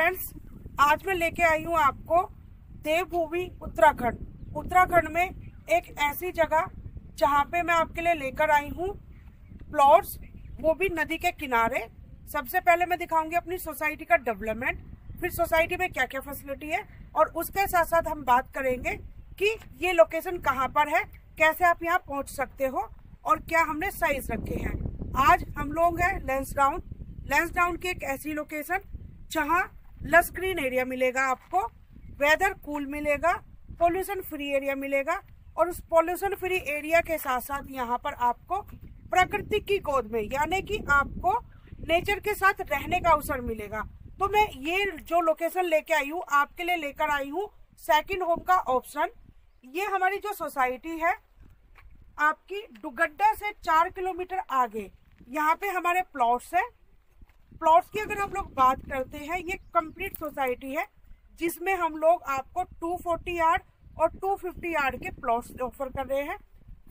Friends, आज मैं लेके आई हूँ आपको देवभूमि उत्तराखंड। उत्तराखंड में एक ऐसी जगह जहाँ पे मैं आपके लिए लेकर आई हूँ प्लॉट्स, वो भी नदी के किनारे। सबसे पहले मैं दिखाऊंगी अपनी सोसाइटी का डेवलपमेंट, फिर सोसाइटी में क्या क्या फैसिलिटी है, और उसके साथ साथ हम बात करेंगे कि ये लोकेशन कहाँ पर है, कैसे आप यहाँ पहुँच सकते हो और क्या हमने साइज रखे हैं। आज हम लोग हैं लैंसडाउन की एक ऐसी लोकेशन जहाँ लस ग्रीन एरिया मिलेगा, आपको वेदर कूल मिलेगा, पोल्यूशन फ्री एरिया मिलेगा, और उस पोल्यूशन फ्री एरिया के साथ साथ यहाँ पर आपको प्रकृति की गोद में, यानी कि आपको नेचर के साथ रहने का अवसर मिलेगा। तो मैं ये जो लोकेशन लेके आई हूँ, आपके लिए लेकर आई हूँ सेकंड होम का ऑप्शन। ये हमारी जो सोसाइटी है आपकी डुगड्डा से 4 किलोमीटर आगे, यहाँ पे हमारे प्लॉट्स है। प्लॉट्स की अगर हम लोग बात करते हैं, ये कंप्लीट सोसाइटी है जिसमें हम लोग आपको 240 यार्ड और 250 यार्ड के प्लॉट्स ऑफर कर रहे हैं।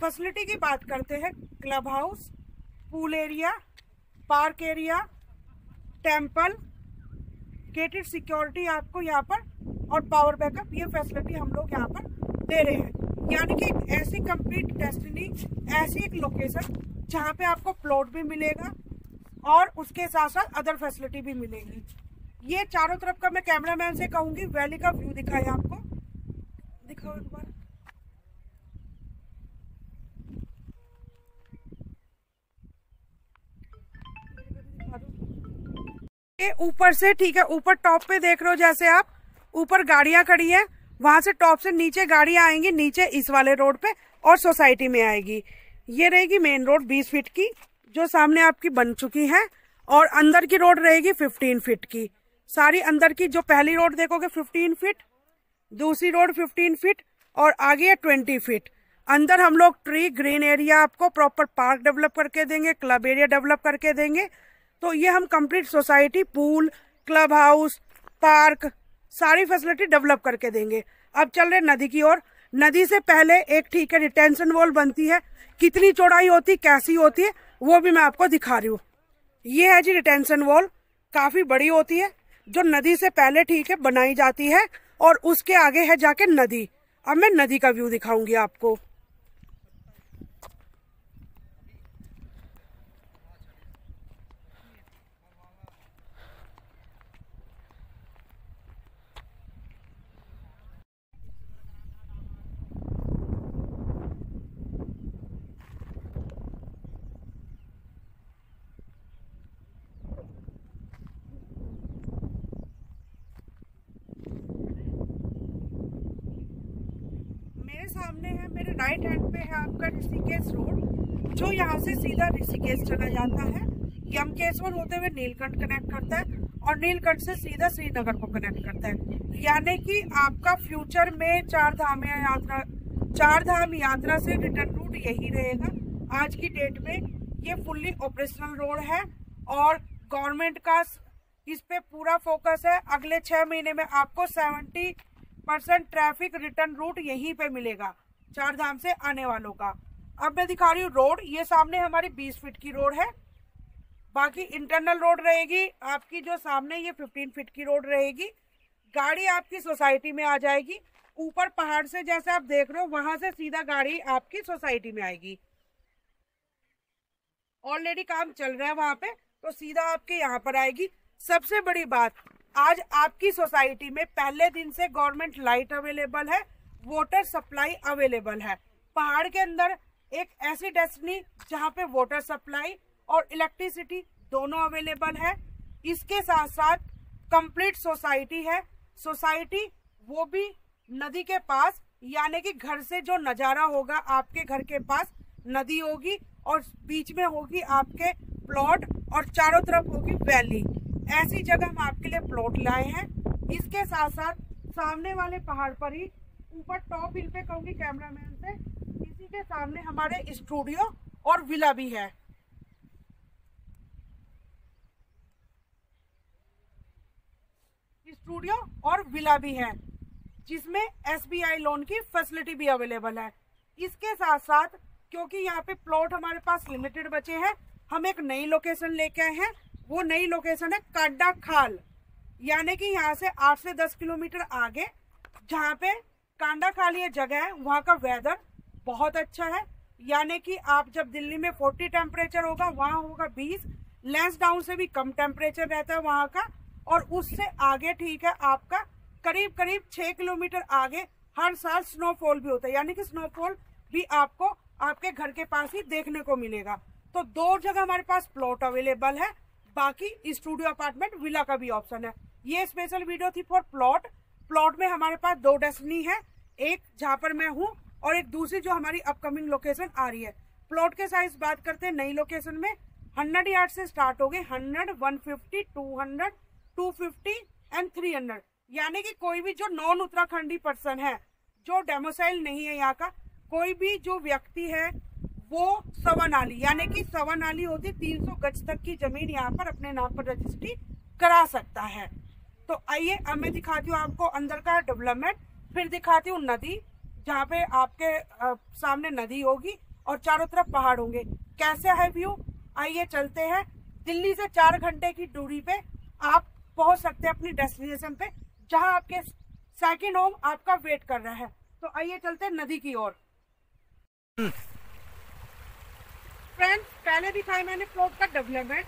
फैसिलिटी की बात करते हैं, club house, pool area, park area, temple, gated security आपको यहाँ पर, और पावर बैकअप, ये फैसिलिटी हम लोग यहाँ पर दे रहे हैं। यानी कि एक ऐसी कंप्लीट डेस्टिनी, ऐसी एक लोकेशन जहाँ पे आपको प्लॉट भी मिलेगा और उसके साथ साथ अदर फैसिलिटी भी मिलेगी। ये चारों तरफ का मैं कैमरामैन से कहूंगी वैली का व्यू दिखाए आपको, दिखाओ एक बार। ये ऊपर से, ठीक है, ऊपर टॉप पे देख रहे हो, जैसे आप ऊपर गाड़ियां खड़ी हैं, वहां से टॉप से नीचे गाड़ियां आएंगी, नीचे इस वाले रोड पे, और सोसाइटी में आएगी। ये रहेगी मेन रोड 20 फीट की, जो सामने आपकी बन चुकी है, और अंदर की रोड रहेगी 15 फीट की। सारी अंदर की जो पहली रोड देखोगे 15 फीट, दूसरी रोड 15 फीट, और आगे 20 फीट। अंदर हम लोग ट्री, ग्रीन एरिया, आपको प्रॉपर पार्क डेवलप करके देंगे, क्लब एरिया डेवलप करके देंगे। तो ये हम complete society, pool, club house, park, सारी फैसिलिटी डेवलप करके देंगे। अब चल रहे नदी की ओर। नदी से पहले एक, ठीक है, रिटेंशन वॉल बनती है। कितनी चौड़ाई होती, कैसी होती है, वो भी मैं आपको दिखा रही हूँ। ये है जी रिटेंशन वॉल, काफी बड़ी होती है, जो नदी से पहले, ठीक है, बनाई जाती है, और उसके आगे है जाके नदी। अब मैं नदी का व्यू दिखाऊंगी आपको। सामने है, मेरे राइट हैंड पे है आपका ऋषिकेश रोड, जो यहाँ से सीधा ऋषिकेश चला जाता है। यमकेश्वर होते हुए नीलकंठ कनेक्ट करता है, और नीलकंठ से सीधा श्रीनगर को कनेक्ट करता है। यानी कि आपका फ्यूचर में चार धाम यात्रा से रिटर्न रूट यही रहेगा। आज की डेट में ये फुल्ली ऑपरेशनल रोड है, और गवर्नमेंट का इस पे पूरा फोकस है। अगले 6 महीने में आपको 70% ट्रैफिक रिटर्न रूट यहीं पे मिलेगा, चार धाम से आने वालों का। अब मैं दिखा रही हूँ रोड। ये सामने हमारी 20 फीट की रोड है, बाकी इंटरनल रोड रहेगी आपकी, जो सामने ये 15 फीट की रोड रहेगी। गाड़ी आपकी सोसाइटी में आ जाएगी। ऊपर पहाड़ से, जैसे आप देख रहे हो, वहां से सीधा गाड़ी आपकी सोसाइटी में आएगी। ऑलरेडी काम चल रहा है वहां पे, तो सीधा आपके यहाँ पर आएगी। सबसे बड़ी बात, आज आपकी सोसाइटी में पहले दिन से गवर्नमेंट लाइट अवेलेबल है, वाटर सप्लाई अवेलेबल है। पहाड़ के अंदर एक ऐसी डेस्टिनी जहां पे वाटर सप्लाई और इलेक्ट्रिसिटी दोनों अवेलेबल है। इसके साथ साथ कंप्लीट सोसाइटी है। सोसाइटी वो भी नदी के पास, यानी कि घर से जो नजारा होगा, आपके घर के पास नदी होगी, और बीच में होगी आपके प्लॉट, और चारों तरफ होगी वैली। ऐसी जगह हम आपके लिए प्लॉट लाए हैं। इसके साथ साथ सामने वाले पहाड़ पर ही, ऊपर टॉप हिल पे कहूंगी कैमरामैन से, इसी के सामने हमारे स्टूडियो और विला भी है। स्टूडियो और विला भी है, जिसमें SBI लोन की फैसिलिटी भी अवेलेबल है। इसके साथ साथ, क्योंकि यहाँ पे प्लॉट हमारे पास लिमिटेड बचे हैं, हम एक नई लोकेशन लेके आए हैं। वो नई लोकेशन है काड्डा खाल। यानी कि यहाँ से 8 से 10 किलोमीटर आगे जहाँ पे कांडा खाली जगह है वहाँ का वेदर बहुत अच्छा है। यानी कि आप जब दिल्ली में 40 टेम्परेचर होगा, वहाँ होगा 20। लैंसडाउन से भी कम टेम्परेचर रहता है वहाँ का। और उससे आगे ठीक है आपका करीब 6 किलोमीटर आगे हर साल स्नोफॉल भी होता है, यानी कि स्नोफॉल भी आपको आपके घर के पास ही देखने को मिलेगा। तो 2 जगह हमारे पास प्लॉट अवेलेबल है, बाकी स्टूडियो अपार्टमेंट विला का भी ऑप्शन है। ये स्पेशल वीडियो थी फॉर प्लॉट। प्लॉट में हमारे पास 2 डेस्टिनी है, एक जहाँ पर मैं हूँ और एक दूसरी जो हमारी अपकमिंग लोकेशन आ रही है। प्लॉट के साइज बात करते हैं, नई लोकेशन में 100 यार्ड से स्टार्ट हो गए, 100, 150, 200, 250 एंड 300। यानी कि कोई भी जो नॉन उत्तराखंडी पर्सन है, जो डेमोसाइल नहीं है यहाँ का, कोई भी जो व्यक्ति है वो सवा नाली, यानी कि सवा नाली होती 300 गज तक की जमीन यहाँ पर अपने नाम पर रजिस्ट्री करा सकता है। तो आइए अब मैं दिखाती हूँ आपको अंदर का डेवलपमेंट, फिर दिखाती हूँ नदी, जहाँ पे आपके सामने नदी होगी और चारों तरफ पहाड़ होंगे। कैसे है व्यू, आइए चलते हैं। दिल्ली से 4 घंटे की दूरी पे आप पहुंच सकते हैं अपनी डेस्टिनेशन पे, जहां आपके सेकंड होम आपका वेट कर रहा है। तो आइए चलते हैं नदी की ओर। फ्रेंड्स, पहले दिखाया मैंने प्लॉट का डेवलपमेंट,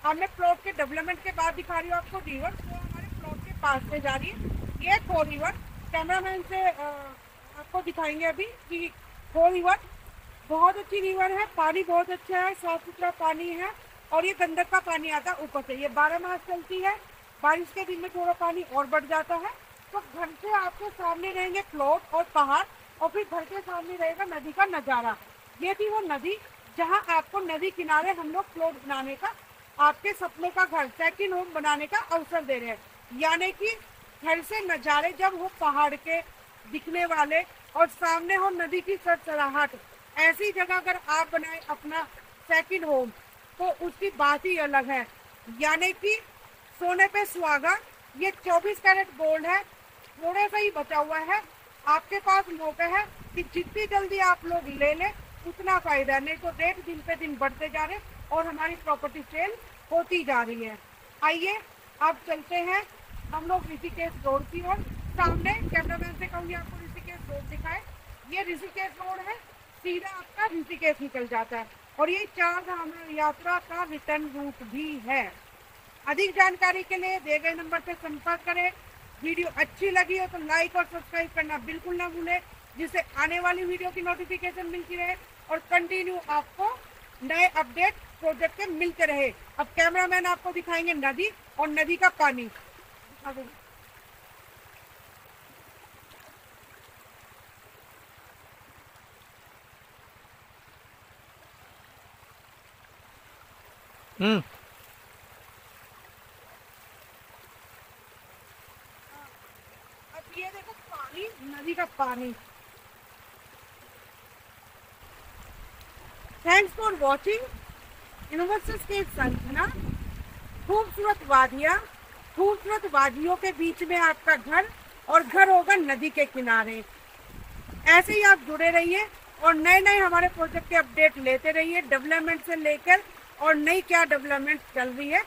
अब मैं प्लॉट के डेवलपमेंट के बाद दिखा रही हूँ आपको रिवर, जो हमारे प्लॉट के पास से जा रही है। ये खो रिवर, कैमरामैन से आपको दिखाएंगे अभी कि खो रिवर बहुत अच्छी रिवर है, पानी बहुत अच्छा है, साफ सुथरा पानी है और ये गंदक का पानी आता है ऊपर से। ये 12 मास चलती है, बारिश के दिन में थोड़ा पानी और बढ़ जाता है। तो घर से आपके सामने रहेंगे प्लॉट और पहाड़, और फिर घर के सामने रहेगा नदी का नज़ारा। ये थी वो नदी जहाँ आपको नदी किनारे हम लोग प्लॉट बनाने का, आपके सपनों का घर, सेकंड होम बनाने का अवसर दे रहे हैं। यानी कि घर से नज़ारे जब हो पहाड़ के दिखने वाले और सामने हो नदी की सरसराहट, ऐसी जगह अगर आप बनाए अपना सेकंड होम तो उसकी बात ही अलग है। यानी कि सोने पे सुहागा। ये 24 कैरेट गोल्ड है, थोड़ा सा ही बचा हुआ है। आपके पास मौका है कि जितनी जल्दी आप लोग ले लें उतना फायदा, नहीं तो रेट दिन पे दिन बढ़ते जा रहे और हमारी प्रॉपर्टी सेल होती जा रही है। आइए अब चलते हैं हम लोग ऋषिकेश रोड की ओर। सामने कैमरामैन से कहूँगी आपको ऋषिकेश रोड दिखाए। ये ऋषिकेश रोड है, सीधा आपका ऋषिकेश निकल जाता है और ये 4 धाम यात्रा का रिटर्न रूट भी है। अधिक जानकारी के लिए दिए गए नंबर पर संपर्क करें। वीडियो अच्छी लगी हो तो लाइक और सब्सक्राइब करना बिल्कुल ना भूलें, जिससे आने वाली वीडियो की नोटिफिकेशन मिलती रहे और कंटिन्यू आपको नए अपडेट प्रोजेक्ट के मिलते रहे। अब कैमरामैन आपको दिखाएंगे नदी और नदी का पानी। अब ये देखो पानी, नदी का पानी। Thanks for watching universal state Sanjana. खूबसूरत वादियाँ, खूबसूरत वादियों के बीच में आपका घर और घर होगा नदी के किनारे। ऐसे ही आप जुड़े रहिए और नए नए हमारे प्रोजेक्ट के अपडेट लेते रहिए, डेवलपमेंट से लेकर और नई क्या डेवलपमेंट चल रही है